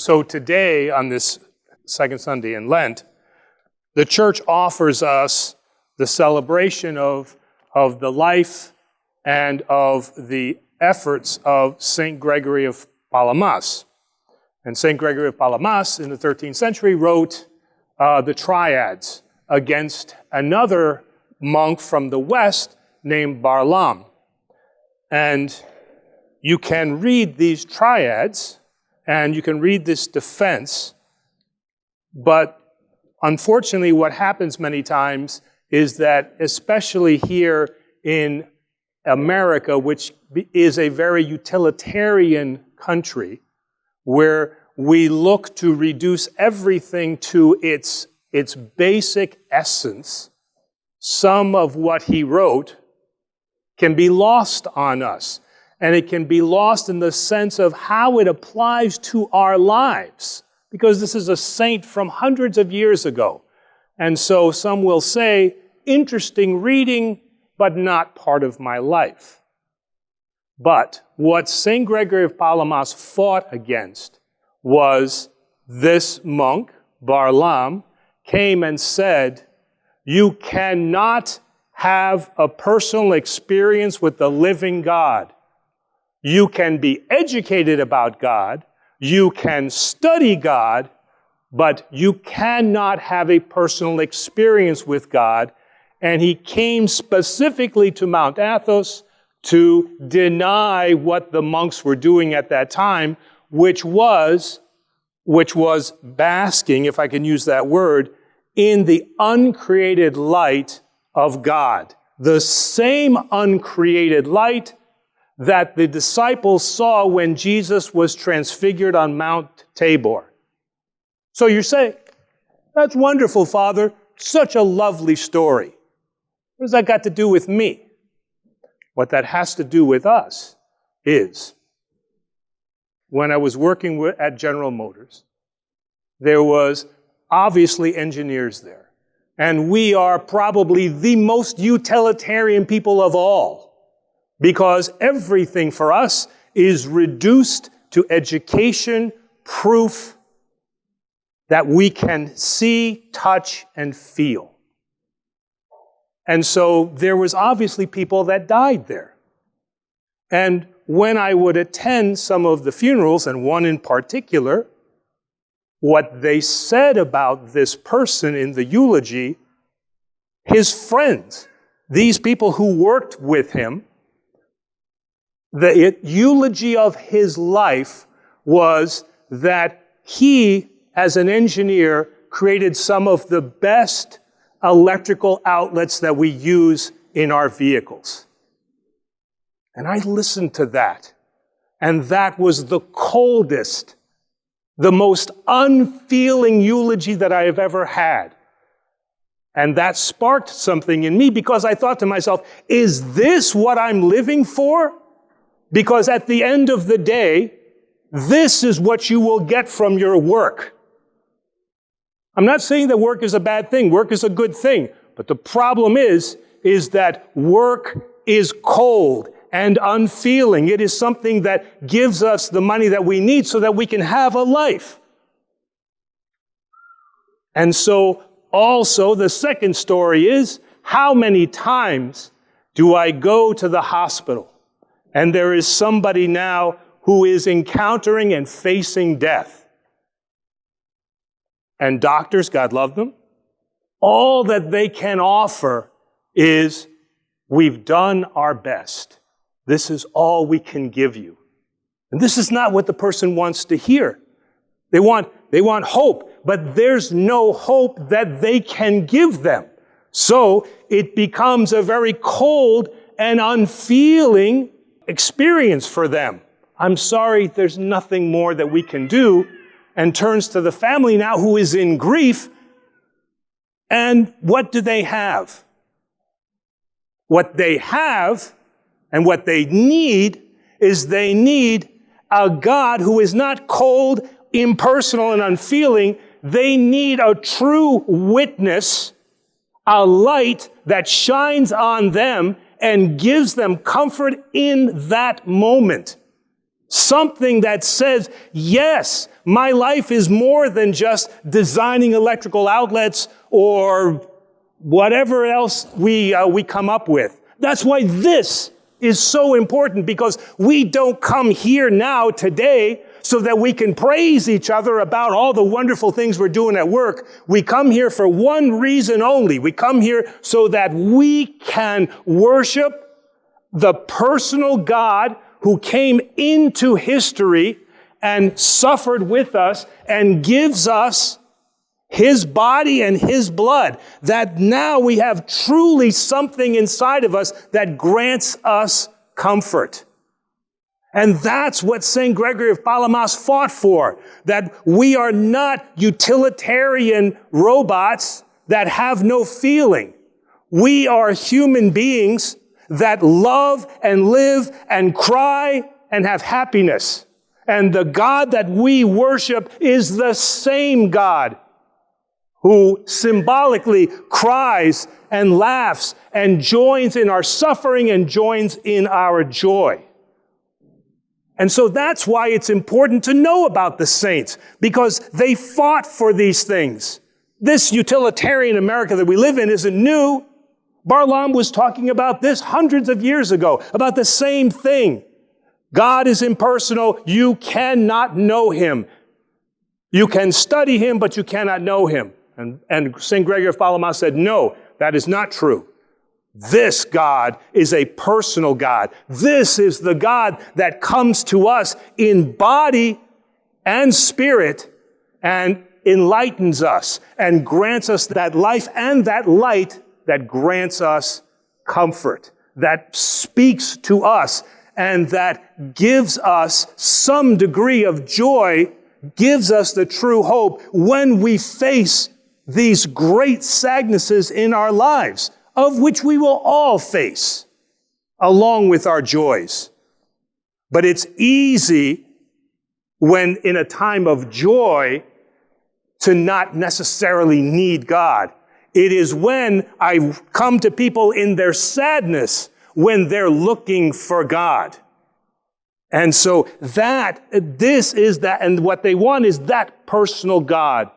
So today, on this second Sunday in Lent, the church offers us the celebration of the life and of the efforts of St. Gregory of Palamas. And St. Gregory of Palamas in the 13th century wrote the Triads against another monk from the West named Barlaam. And you can read these Triads and you can read this defense, but unfortunately what happens many times is that, especially here in America, which is a very utilitarian country, where we look to reduce everything to its basic essence, some of what he wrote can be lost on us. And it can be lost in the sense of how it applies to our lives, because this is a saint from hundreds of years ago. And so some will say, interesting reading, but not part of my life. But what St. Gregory of Palamas fought against was this monk, Barlaam, came and said, you cannot have a personal experience with the living God. You can be educated about God, you can study God, but you cannot have a personal experience with God. And he came specifically to Mount Athos to deny what the monks were doing at that time, which was basking, if I can use that word, in the uncreated light of God. The same uncreated light that the disciples saw when Jesus was transfigured on Mount Tabor. So you're saying, that's wonderful, Father. Such a lovely story. What has that got to do with me? What that has to do with us is, when I was working at General Motors, there was obviously engineers there. And we are probably the most utilitarian people of all, because everything for us is reduced to education, proof that we can see, touch, and feel. And so there was obviously people that died there. And when I would attend some of the funerals, and one in particular, what they said about this person in the eulogy, his friends, these people who worked with him, the eulogy of his life was that he, as an engineer, created some of the best electrical outlets that we use in our vehicles. And I listened to that, and that was the coldest, the most unfeeling eulogy that I have ever had. And that sparked something in me, because I thought to myself, is this what I'm living for? Because at the end of the day, this is what you will get from your work. I'm not saying that work is a bad thing. Work is a good thing. But the problem is that work is cold and unfeeling. It is something that gives us the money that we need so that we can have a life. And so also the second story is, how many times do I go to the hospital and there is somebody now who is encountering and facing death? And doctors, God love them, all that they can offer is, we've done our best. This is all we can give you. And this is not what the person wants to hear. They want hope, but there's no hope that they can give them. So it becomes a very cold and unfeeling experience for them. I'm sorry, there's nothing more that we can do. And turns to the family now who is in grief. And what do they have? What they have and what they need is, they need a God who is not cold, impersonal, and unfeeling. They need a true witness, a light that shines on them and gives them comfort in that moment. Something that says, yes, my life is more than just designing electrical outlets or whatever else we come up with. That's why this is so important, because we don't come here now today so that we can praise each other about all the wonderful things we're doing at work. We come here for one reason only. We come here so that we can worship the personal God who came into history and suffered with us and gives us his body and his blood, that now we have truly something inside of us that grants us comfort. And that's what St. Gregory of Palamas fought for, that we are not utilitarian robots that have no feeling. We are human beings that love and live and cry and have happiness. And the God that we worship is the same God who symbolically cries and laughs and joins in our suffering and joins in our joy. And so that's why it's important to know about the saints, because they fought for these things. This utilitarian America that we live in isn't new. Barlam was talking about this hundreds of years ago, about the same thing. God is impersonal. You cannot know him. You can study him, but you cannot know him. And St. Gregory of Palamas said, no, that is not true. This God is a personal God. This is the God that comes to us in body and spirit and enlightens us and grants us that life and that light that grants us comfort, that speaks to us and that gives us some degree of joy, gives us the true hope when we face these great sadnesses in our lives, of which we will all face, along with our joys. But it's easy when in a time of joy to not necessarily need God. It is when I come to people in their sadness when they're looking for God. And so this is that, and what they want is that personal God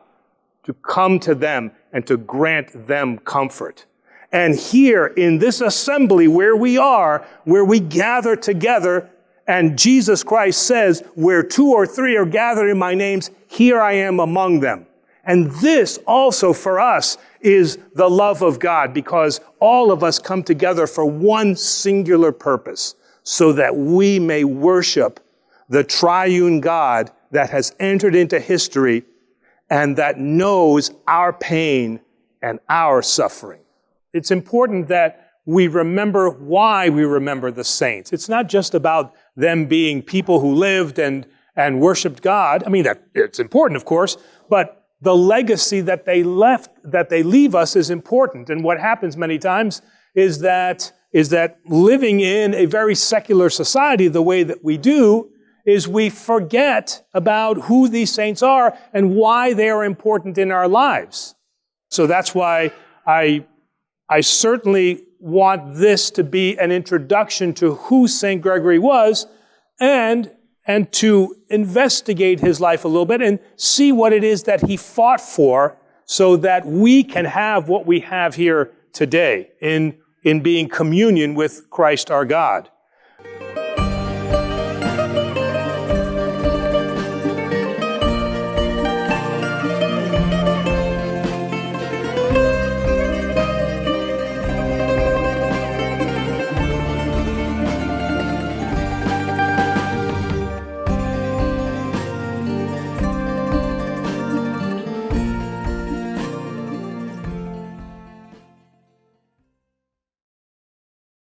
to come to them and to grant them comfort. And here in this assembly where we are, where we gather together, and Jesus Christ says, where 2 or 3 are gathered in my names, here I am among them. And this also for us is the love of God, because all of us come together for one singular purpose, so that we may worship the triune God that has entered into history and that knows our pain and our suffering. It's important that we remember why we remember the saints. It's not just about them being people who lived and worshiped God. I mean, it's important, of course, but the legacy that they leave us is important. And what happens many times is that living in a very secular society the way that we do, is we forget about who these saints are and why they are important in our lives. So that's why I certainly want this to be an introduction to who St. Gregory was, and to investigate his life a little bit and see what it is that he fought for, so that we can have what we have here today in being communion with Christ our God.